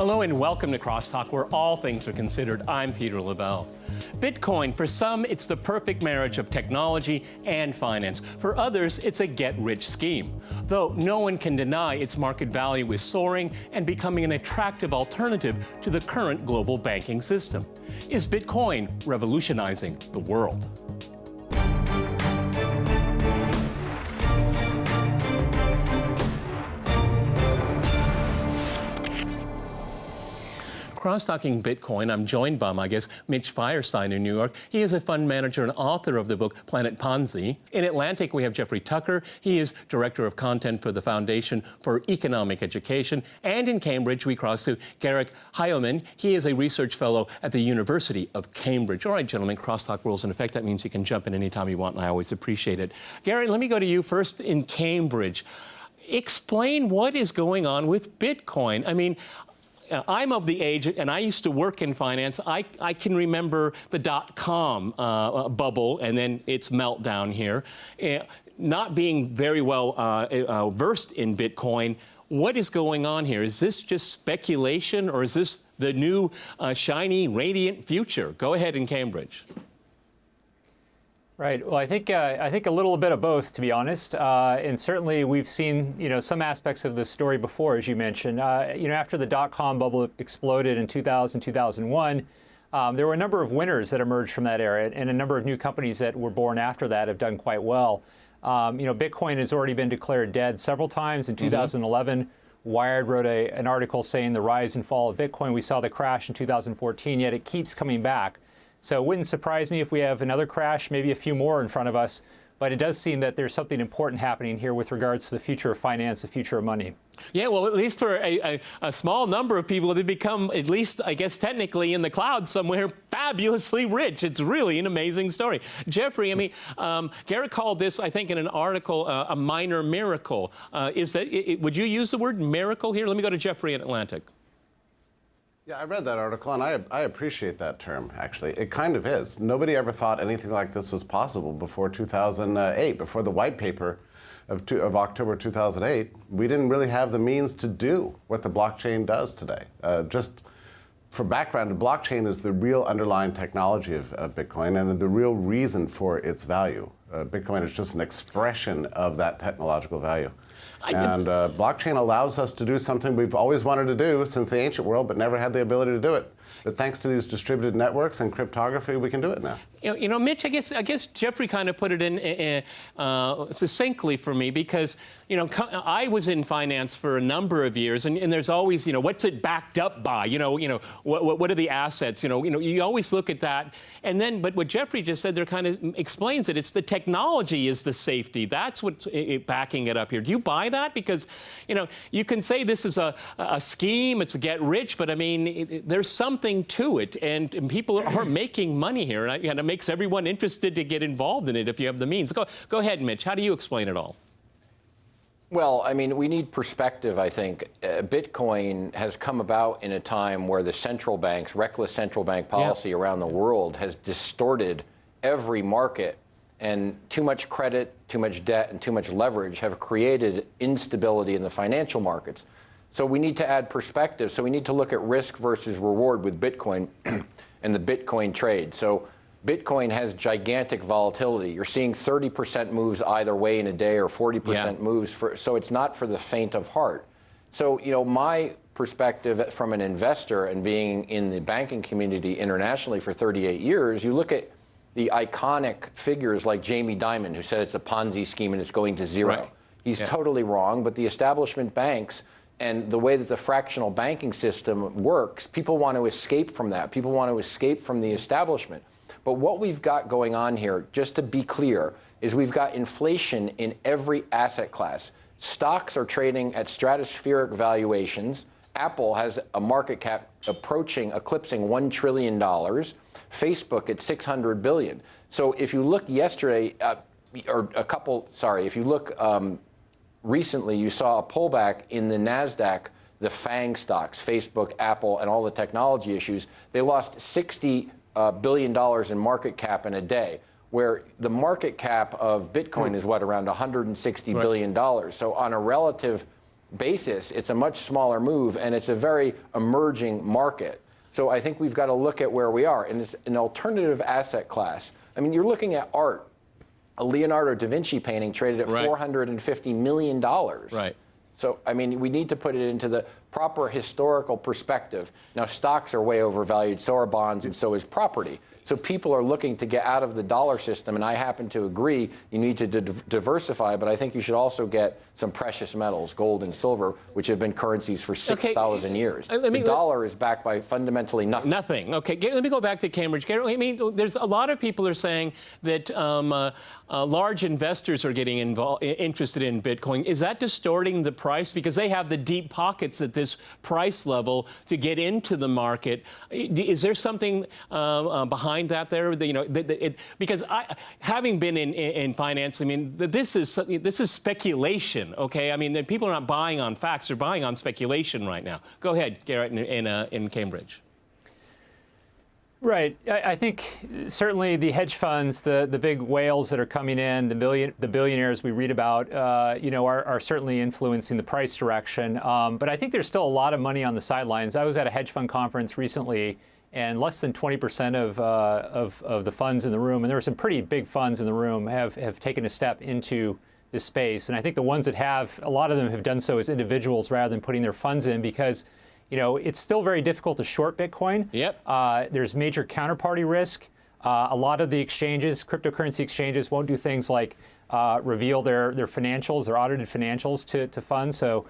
Hello and welcome to Crosstalk, where all things are considered. I'm Peter Lavelle. Bitcoin, for some, it's the perfect marriage of technology and finance. For others, it's a get-rich scheme. Though no one can deny its market value is soaring and becoming an attractive alternative to the current global banking system. Is Bitcoin revolutionizing the world? Cross-talking Bitcoin, I'm joined by my guest, Mitch Firestein in New York. He is a fund manager and author of the book Planet Ponzi. In Atlantic, we have Jeffrey Tucker. He is director of content for the Foundation for Economic Education. And in Cambridge, we cross to Garrick Heilman. He is a research fellow at the University of Cambridge. All right, gentlemen, crosstalk rules in effect. That means you can jump in anytime you want, and I always appreciate it. Gary, let me go to you first in Cambridge. Explain what is going on with Bitcoin. I mean, I'm of the age, and I used to work in finance. I can remember the dot-com bubble and then its meltdown here. Not being very well versed in Bitcoin, what is going on here? Is this just speculation, or is this the new shiny, radiant future? Go ahead in Cambridge. Right. Well, I think a little bit of both, to be honest. And certainly we've seen, some aspects of this story before, as you mentioned. After the dot-com bubble exploded in 2000, 2001, there were a number of winners that emerged from that era, and a number of new companies that were born after that have done quite well. Bitcoin has already been declared dead several times. In 2011, Wired wrote an article saying the rise and fall of Bitcoin. We saw the crash in 2014, yet it keeps coming back. So it wouldn't surprise me if we have another crash, maybe a few more in front of us. But it does seem that there's something important happening here with regards to the future of finance, the future of money. Yeah, well, at least for a small number of people, they become, at least, I guess, technically in the cloud somewhere, fabulously rich. It's really an amazing story. Jeffrey, I mean, Garrett called this, I think, in an article, a minor miracle. Would you use the word miracle here? Let me go to Jeffrey in Atlantic. Yeah, I read that article, and I appreciate that term, actually. It kind of is. Nobody ever thought anything like this was possible before 2008, before the white paper of October 2008. We didn't really have the means to do what the blockchain does today. Just for background, the blockchain is the real underlying technology of Bitcoin and the real reason for its value. Bitcoin is just an expression of that technological value. And blockchain allows us to do something we've always wanted to do since the ancient world, but never had the ability to do it. But thanks to these distributed networks and cryptography, we can do it now. Mitch, I guess Jeffrey kind of put it in succinctly for me, because I was in finance for a number of years, and there's always what's it backed up by? What are the assets? You always look at that, and then but what Jeffrey just said there kind of explains it. It's the technology is the safety. That's what's backing it up here. Do you buy that? Because you can say this is a scheme, it's a get rich, but I mean there's something to it, and people are making money here, and it makes everyone interested to get involved in it if you have the means. Go ahead, Mitch. How do you explain it all? Well, I mean, we need perspective, I think. Bitcoin has come about in a time where the central banks, reckless central bank policy around the world has distorted every market, and too much credit, too much debt, and too much leverage have created instability in the financial markets. So we need to add perspective. So we need to look at risk versus reward with Bitcoin and the Bitcoin trade. So Bitcoin has gigantic volatility. You're seeing 30% moves either way in a day, or 40% moves. So it's not for the faint of heart. So, my perspective from an investor and being in the banking community internationally for 38 years, you look at the iconic figures like Jamie Dimon, who said it's a Ponzi scheme and it's going to zero. Right. He's totally wrong, but the establishment banks and the way that the fractional banking system works, people want to escape from that. People want to escape from the establishment. But what we've got going on here, just to be clear, is we've got inflation in every asset class. Stocks are trading at stratospheric valuations. Apple has a market cap eclipsing $1 trillion. Facebook at $600 billion. So if you look yesterday, if you look recently, you saw a pullback in the NASDAQ, the FANG stocks, Facebook, Apple, and all the technology issues. They lost $60 billion in market cap in a day, where the market cap of Bitcoin is around $160 billion. So on a relative basis, it's a much smaller move, and it's a very emerging market. So I think we've got to look at where we are. And it's an alternative asset class. I mean, you're looking at art. A Leonardo da Vinci painting traded at $450 million. Right. So, I mean, we need to put it into the proper historical perspective. Now, stocks are way overvalued, so are bonds, and so is property. So people are looking to get out of the dollar system, and I happen to agree you need to diversify, but I think you should also get some precious metals, gold and silver, which have been currencies for 6,000 years. The dollar is backed by fundamentally nothing. Nothing. Okay, let me go back to Cambridge. I mean, there's a lot of people are saying that large investors are getting interested in Bitcoin. Is that distorting the price? Because they have the deep pockets at this price level to get into the market. Is there something behind that there? You know, because having been in finance, I mean, this is speculation. Okay, I mean, people are not buying on facts; they're buying on speculation right now. Go ahead, Garrett, in Cambridge. Right. I think certainly the hedge funds, the big whales that are coming in, the billionaires we read about, you know, are certainly influencing the price direction. But I think there's still a lot of money on the sidelines. I was at a hedge fund conference recently, and less than 20% of the funds in the room, and there were some pretty big funds in the room, have taken a step into this space. And I think the ones that have, a lot of them have done so as individuals rather than putting their funds in, because you know, it's still very difficult to short Bitcoin. Yep. There's major counterparty risk. A lot of the exchanges, cryptocurrency exchanges, won't do things like reveal their financials, their audited financials to funds. So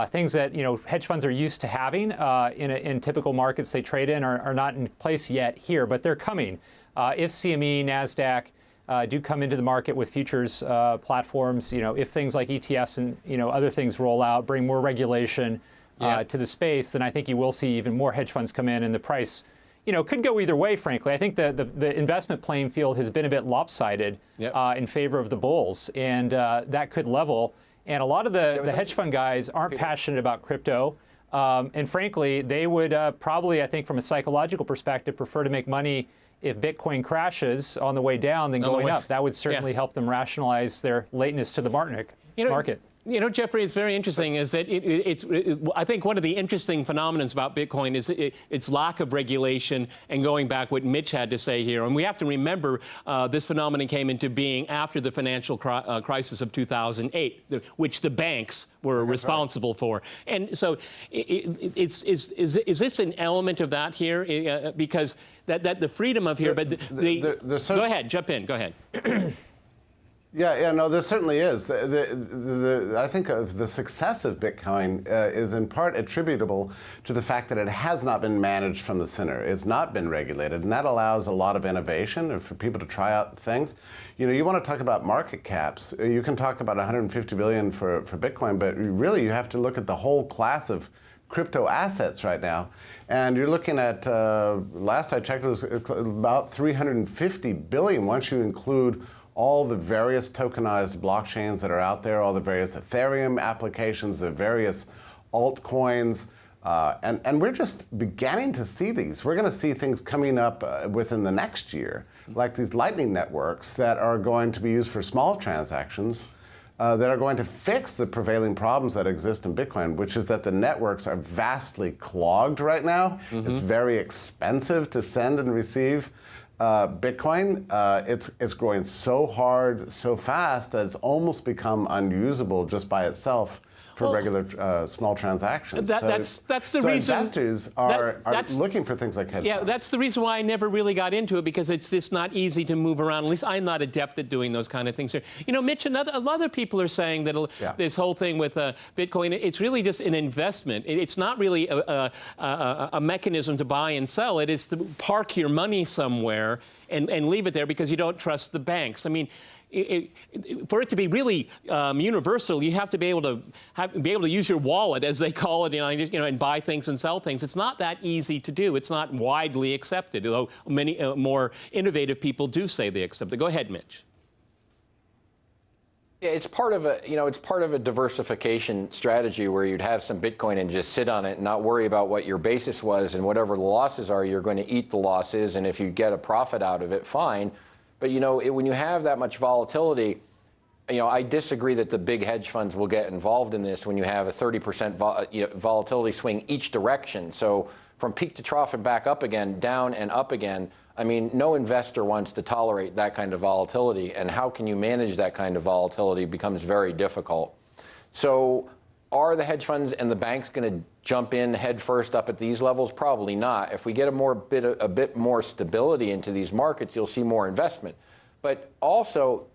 things that, you know, hedge funds are used to having in typical markets they trade in are not in place yet here, but they're coming. If CME, NASDAQ do come into the market with futures platforms, you know, if things like ETFs and, you know, other things roll out, bring more regulation to the space, then I think you will see even more hedge funds come in, and the price, you know, could go either way, frankly. I think the investment playing field has been a bit lopsided in favor of the bulls, and that could level. And a lot of the hedge fund guys aren't passionate about crypto, and frankly, they would probably, I think from a psychological perspective, prefer to make money if Bitcoin crashes on the way down than going up. That would certainly help them rationalize their lateness to the market. You know, Jeffrey, it's very interesting is that I think one of the interesting phenomena about Bitcoin is its lack of regulation, and going back what Mitch had to say here. And we have to remember this phenomenon came into being after the financial crisis of 2008, which the banks were responsible for. And so is this an element of that here? Because that the freedom of here, go ahead, jump in, go ahead. Yeah, no, there certainly is. I think of the success of Bitcoin is in part attributable to the fact that it has not been managed from the center. It's not been regulated, and that allows a lot of innovation and for people to try out things. You know, you want to talk about market caps. You can talk about 150 billion for Bitcoin, but really you have to look at the whole class of crypto assets right now. And you're looking at, last I checked, it was about 350 billion once you include all the various tokenized blockchains that are out there, all the various Ethereum applications, the various altcoins, and we're just beginning to see these. We're going to see things coming up within the next year, like these Lightning networks that are going to be used for small transactions, that are going to fix the prevailing problems that exist in Bitcoin, which is that the networks are vastly clogged right now. It's very expensive to send and receive Bitcoin. It's growing so hard, so fast that it's almost become unusable just by itself for regular small transactions. That's the reason investors are looking for things like hedge funds. Yeah, that's the reason why I never really got into it, because it's just not easy to move around. At least I'm not adept at doing those kind of things here. You know, Mitch, other people are saying that this whole thing with Bitcoin, it's really just an investment. It's not really a mechanism to buy and sell. It is to park your money somewhere and leave it there because you don't trust the banks. I mean, for it to be really universal, you have to be able to use your wallet, as they call it, and buy things and sell things. It's not that easy to do. It's not widely accepted, although many more innovative people do say they accept it. Go ahead, Mitch. Yeah, it's part of a diversification strategy where you'd have some Bitcoin and just sit on it and not worry about what your basis was, and whatever the losses are, you're going to eat the losses, and if you get a profit out of it, fine. But you know, when you have that much volatility, I disagree that the big hedge funds will get involved in this when you have a 30% volatility swing each direction. So from peak to trough and back up again, down and up again. I mean, no investor wants to tolerate that kind of volatility, and how can you manage that kind of volatility becomes very difficult. So are the hedge funds and the banks going to jump in head first up at these levels? Probably not. If we get a bit more stability into these markets, you'll see more investment. But also,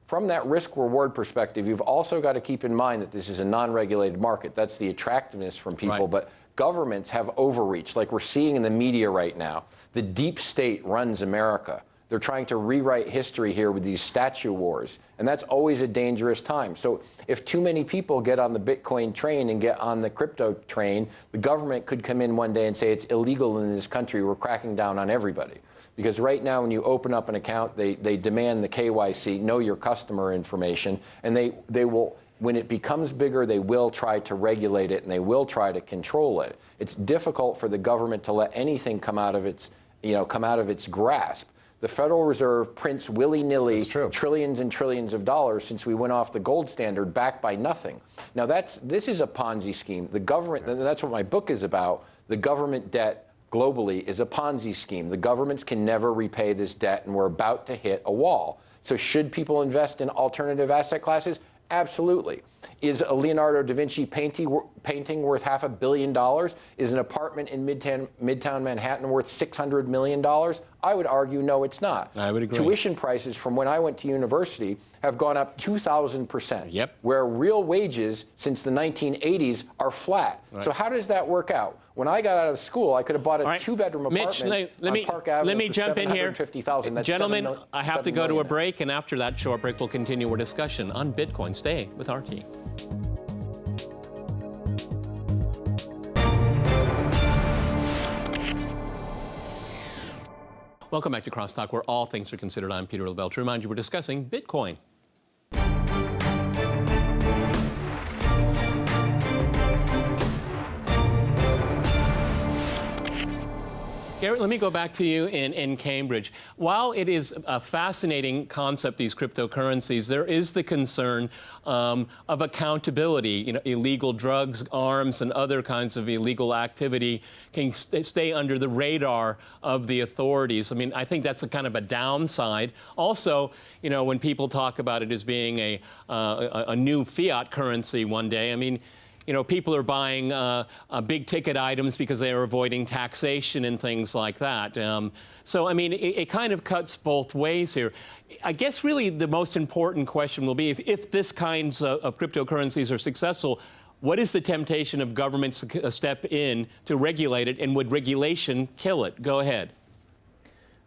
from that risk-reward perspective, you've also got to keep in mind that this is a non-regulated market. That's the attractiveness from people. Right. But governments have overreached, like we're seeing in the media right now. The deep state runs America. They're trying to rewrite history here with these statue wars, and that's always a dangerous time. So if too many people get on the Bitcoin train and get on the crypto train, the government could come in one day and say it's illegal in this country, we're cracking down on everybody. Because right now when you open up an account, they demand the KYC, know your customer information, and they will, when it becomes bigger, they will try to regulate it and they will try to control it. It's difficult for the government to let anything come out of its grasp. The Federal Reserve prints willy-nilly trillions and trillions of dollars since we went off the gold standard, backed by nothing. Now this is a Ponzi scheme. The government, and that's what my book is about, the government debt globally is a Ponzi scheme. The governments can never repay this debt, and we're about to hit a wall. So should people invest in alternative asset classes? Absolutely. Is a Leonardo da Vinci painting worth $500 million? Is an apartment in Midtown Manhattan worth $600 million? I would argue no, it's not. I would agree. Tuition prices from when I went to university have gone up 2,000%. Yep. Where real wages since the 1980s are flat. Right. So how does that work out? When I got out of school, I could have bought a two-bedroom apartment on Park Avenue let me jump in here. $750,000. Gentlemen, I have to go to a $7 million. break, and after that short break, we'll continue our discussion on Bitcoin. Stay with RT. Welcome back to Crosstalk, where all things are considered. I'm Peter LaBelle. To remind you, we're discussing Bitcoin. Garrett, let me go back to you in Cambridge. While it is a fascinating concept, these cryptocurrencies, there is the concern of accountability. Illegal drugs, arms, and other kinds of illegal activity can stay under the radar of the authorities. I mean, I think that's a kind of a downside. Also, when people talk about it as being a new fiat currency one day, I mean, people are buying big ticket items because they are avoiding taxation and things like that. So, I mean, it kind of cuts both ways here. I guess really the most important question will be if this kinds of cryptocurrencies are successful, what is the temptation of governments to step in to regulate it, and would regulation kill it? Go ahead.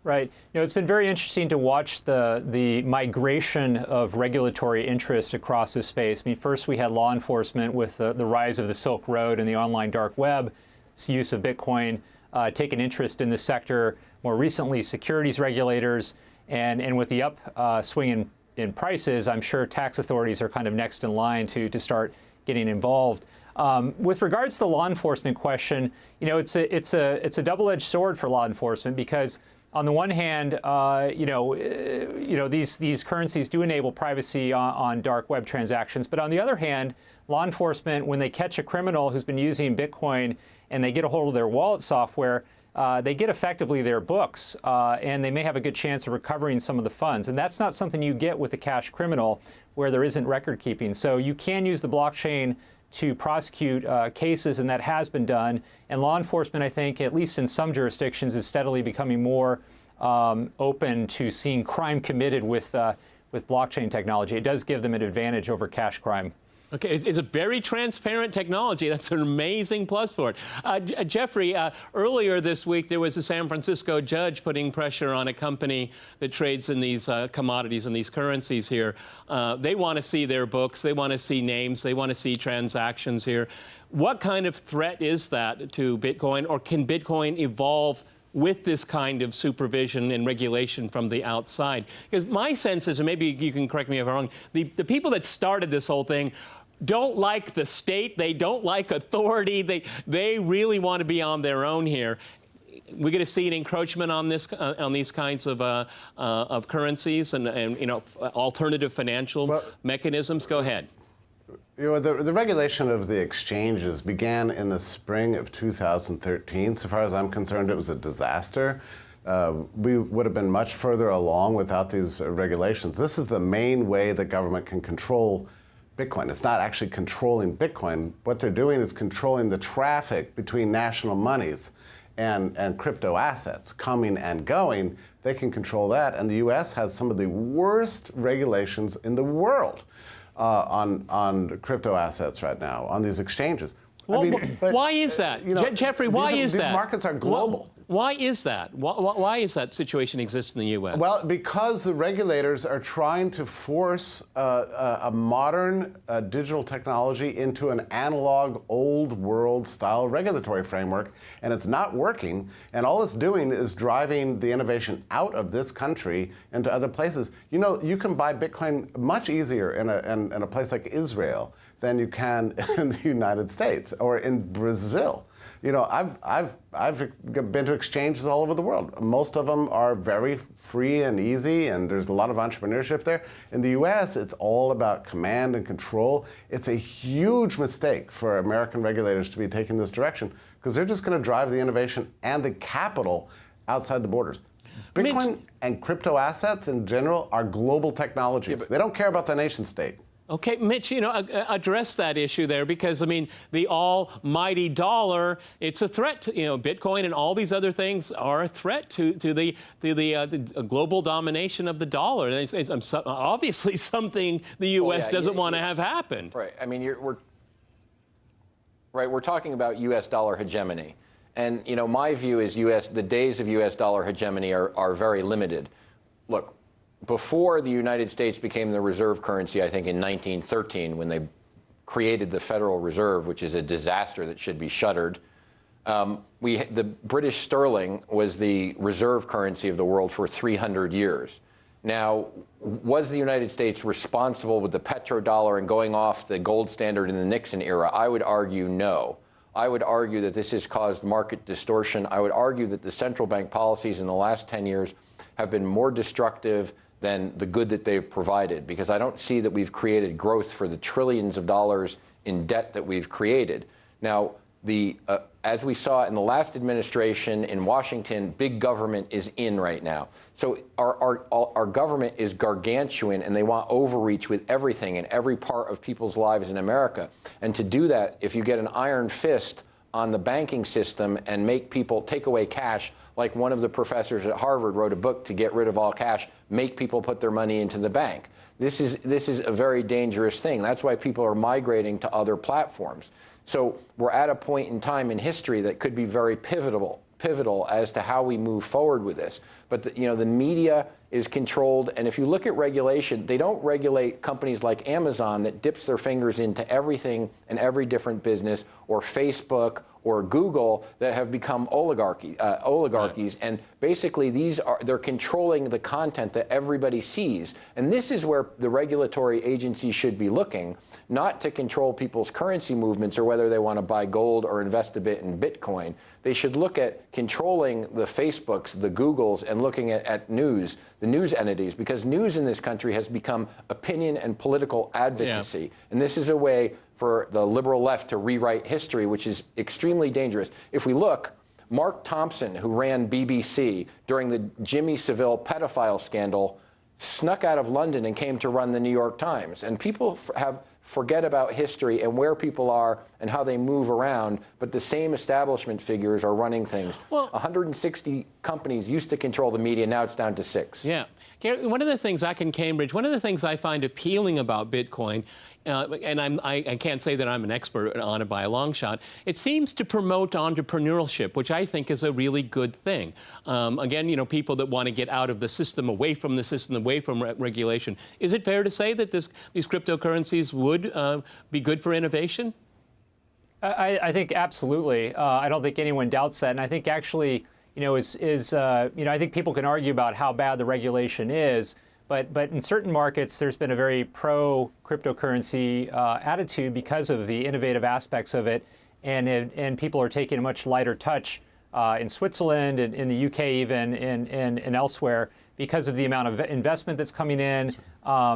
Right. It's been very interesting to watch the migration of regulatory interest across this space. I mean, first we had law enforcement with the rise of the Silk Road and the online dark web, use of Bitcoin, take an interest in the sector. More recently, securities regulators, and with the upswing in prices, I'm sure tax authorities are kind of next in line to start getting involved. With regards to the law enforcement question, it's a double-edged sword for law enforcement, because on the one hand, these currencies do enable privacy on dark web transactions. But on the other hand, law enforcement, when they catch a criminal who's been using Bitcoin and they get a hold of their wallet software, they get effectively their books, and they may have a good chance of recovering some of the funds. And that's not something you get with a cash criminal, where there isn't record keeping. So you can use the blockchain to prosecute cases, and that has been done. And law enforcement, I think, at least in some jurisdictions, is steadily becoming more open to seeing crime committed with blockchain technology. It does give them an advantage over cash crime. Okay, it's a very transparent technology. That's an amazing plus for it. Jeffrey, earlier this week, there was a San Francisco judge putting pressure on a company that trades in these commodities and these currencies here. They want to see their books. They want to see names. They want to see transactions here. What kind of threat is that to Bitcoin, or can Bitcoin evolve with this kind of supervision and regulation from the outside? Because my sense is, and maybe you can correct me if I'm wrong, the people that started this whole thing don't like the state. They don't like authority. They really want to be on their own here. we're going to see an encroachment on this on these kinds of currencies and you know, alternative financial mechanisms. Go ahead. You know, the regulation of the exchanges began in the spring of 2013. So far as I'm concerned, it was a disaster. We would have been much further along without these regulations. This is the main way the government can control Bitcoin. It's not actually controlling Bitcoin. What they're doing is controlling the traffic between national monies and crypto assets coming and going. They can control that. And the U.S. has some of the worst regulations in the world on crypto assets right now, on these exchanges. Well, I mean, why is that? You know, Jeffrey, why is that? These markets are global. Why is that? Why is that situation exist in the U.S.? Well, because the regulators are trying to force a modern digital technology into an analog, old world style regulatory framework, and it's not working. And all it's doing is driving the innovation out of this country into other places. You know, you can buy Bitcoin much easier in a place like Israel than you can in the United States or in Brazil. You know, I've been to exchanges all over the world. Most of them are very free and easy, and there's a lot of entrepreneurship there. In the U.S., it's all about command and control. It's a huge mistake for American regulators to be taking this direction because they're just going to drive the innovation and the capital outside the borders. Bitcoin and crypto assets in general are global technologies. They don't care about the nation state. Okay, Mitch, you know, address that issue there because, I mean, the almighty dollar, it's a threat to, you know, Bitcoin and all these other things are a threat to the global domination of the dollar. It's obviously something the U.S. doesn't want to have happen. Right. I mean, we're talking about U.S. dollar hegemony. And, you know, my view is the days of U.S. dollar hegemony are very limited. Look, before the United States became the reserve currency, I think in 1913, when they created the Federal Reserve, which is a disaster that should be shuttered, the British sterling was the reserve currency of the world for 300 years. Now, was the United States responsible with the petrodollar and going off the gold standard in the Nixon era? I would argue no. I would argue that this has caused market distortion. I would argue that the central bank policies in the last 10 years have been more destructive than the good that they've provided, because I don't see that we've created growth for the trillions of dollars in debt that we've created. Now, as we saw in the last administration in Washington, big government is in right now. So our government is gargantuan, and they want overreach with everything in every part of people's lives in America. And to do that, if you get an iron fist on the banking system and make people take away cash, like one of the professors at Harvard wrote a book to get rid of all cash, make people put their money into the bank. This is a very dangerous thing. That's why people are migrating to other platforms. So we're at a point in time in history that could be very pivotal as to how we move forward with this. But the media is controlled, and if you look at regulation, they don't regulate companies like Amazon that dips their fingers into everything and every different business, or Facebook or Google that have become oligarchies. Right. And basically they're controlling the content that everybody sees. And this is where the regulatory agencies should be looking, not to control people's currency movements or whether they want to buy gold or invest a bit in Bitcoin. They should look at controlling the Facebooks, the Googles, and looking at the news entities, because news in this country has become opinion and political advocacy. Yeah. And this is a way for the liberal left to rewrite history, which is extremely dangerous. If we look, Mark Thompson, who ran BBC during the Jimmy Savile pedophile scandal, snuck out of London and came to run the New York Times. And people forget about history and where people are and how they move around, but the same establishment figures are running things. Well, 160 companies used to control the media, now it's down to 6. Yeah. One of the things back in Cambridge, one of the things I find appealing about Bitcoin, and I can't say that I'm an expert on it by a long shot, it seems to promote entrepreneurship, which I think is a really good thing. Again, people that want to get out of the system, away from the system, away from regulation. Is it fair to say that these cryptocurrencies would be good for innovation? I think absolutely. I don't think anyone doubts that. And I think actually, I think people can argue about how bad the regulation is. But in certain markets, there's been a very pro-cryptocurrency attitude because of the innovative aspects of it, and people are taking a much lighter touch in Switzerland, in the UK even, and elsewhere, because of the amount of investment that's coming in,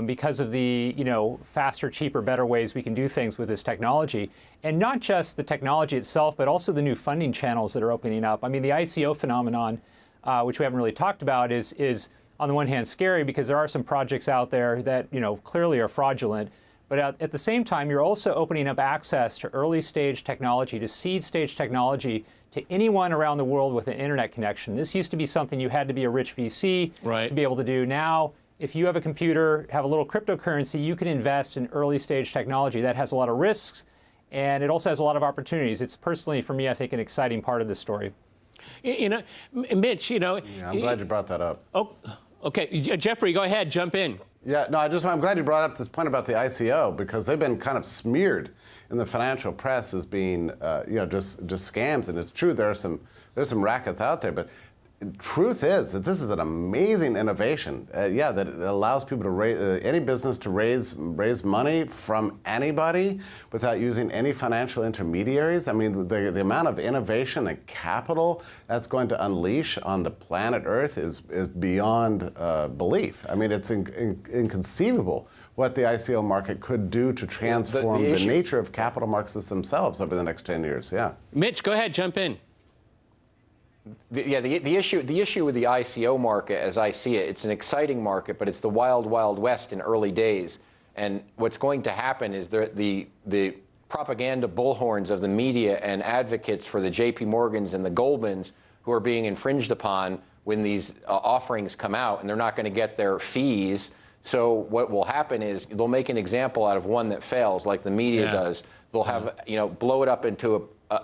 because of the faster, cheaper, better ways we can do things with this technology. And not just the technology itself, but also the new funding channels that are opening up. I mean, the ICO phenomenon, which we haven't really talked about, is on the one hand scary because there are some projects out there that clearly are fraudulent. But at the same time, you're also opening up access to early stage technology, to seed stage technology, to anyone around the world with an internet connection. This used to be something you had to be a rich VC to be able to do. Now, if you have a computer, have a little cryptocurrency, you can invest in early stage technology. That has a lot of risks, and it also has a lot of opportunities. It's personally, for me, I think, an exciting part of this story. Mitch, Yeah, I'm glad you brought that up. Oh, okay. Jeffrey, go ahead, jump in. Yeah, no, I'm glad you brought up this point about the ICO, because they've been kind of smeared in the financial press as being, just scams. And it's true, there's some rackets out there, but truth is that this is an amazing innovation. that it allows people to raise any business to raise money from anybody without using any financial intermediaries. I mean, the amount of innovation and capital that's going to unleash on the planet Earth is beyond belief. I mean, it's inconceivable what the ICO market could do to transform the nature of capital markets themselves over the next 10 years. Yeah. Mitch, go ahead, jump in. The issue with the ICO market, as I see it, it's an exciting market, but it's the wild, wild west in early days. And what's going to happen is the propaganda bullhorns of the media and advocates for the JP Morgans and the Goldmans who are being infringed upon when these offerings come out, and they're not going to get their fees. So what will happen is they'll make an example out of one that fails, like the media does. They'll have, blow it up into a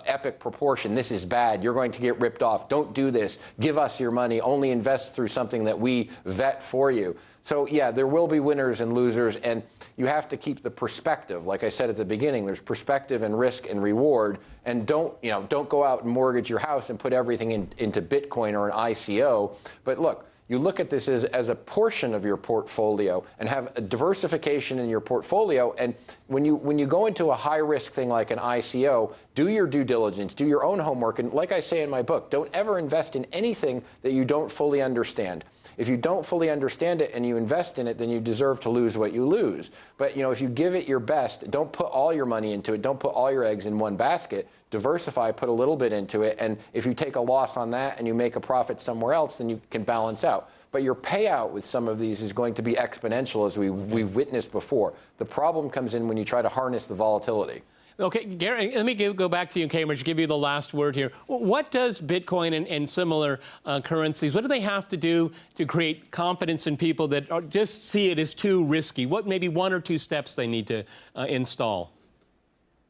epic proportion. This is bad. You're going to get ripped off. Don't do this. Give us your money. Only invest through something that we vet for you. So yeah, there will be winners and losers, and you have to keep the perspective. Like I said at the beginning, there's perspective and risk and reward, and don't go out and mortgage your house and put everything into Bitcoin or an ICO. But look, you look at this as a portion of your portfolio and have a diversification in your portfolio. And when you go into a high-risk thing like an ICO, do your due diligence, do your own homework. And like I say in my book, don't ever invest in anything that you don't fully understand. If you don't fully understand it and you invest in it, then you deserve to lose what you lose. But if you give it your best, don't put all your money into it. Don't put all your eggs in one basket. Diversify, put a little bit into it. And if you take a loss on that and you make a profit somewhere else, then you can balance out. But your payout with some of these is going to be exponential, as we've witnessed before. The problem comes in when you try to harness the volatility. Okay, Gary, let me go back to you, Cambridge, give you the last word here. What does Bitcoin and similar currencies, what do they have to do to create confidence in people that just see it as too risky? What maybe one or two steps they need to install?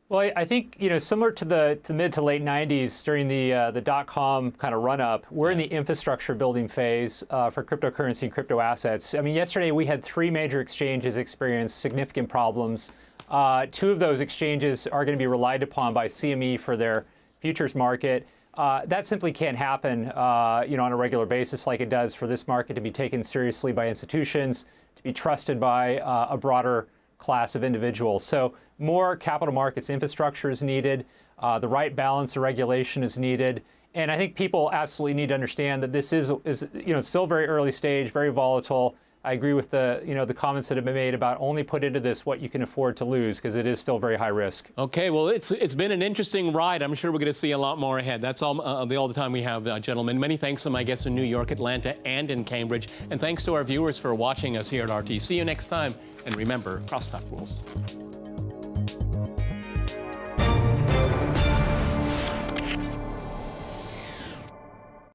Well, I think, similar to the mid to late 90s during the dot-com kind of run-up, we're in the infrastructure building phase for cryptocurrency and crypto assets. I mean, yesterday we had 3 major exchanges experience significant problems. 2 of those exchanges are going to be relied upon by CME for their futures market. That simply can't happen, on a regular basis like it does for this market to be taken seriously by institutions, to be trusted by a broader class of individuals. So more capital markets infrastructure is needed. The right balance of regulation is needed. And I think people absolutely need to understand that this is still very early stage, very volatile. I agree with the comments that have been made about only put into this what you can afford to lose, because it is still very high risk. Okay, well, it's been an interesting ride. I'm sure we're going to see a lot more ahead. That's all the time we have, gentlemen. Many thanks to my guests in New York, Atlanta, and in Cambridge. And thanks to our viewers for watching us here at RT. See you next time. And remember, crosstalk rules.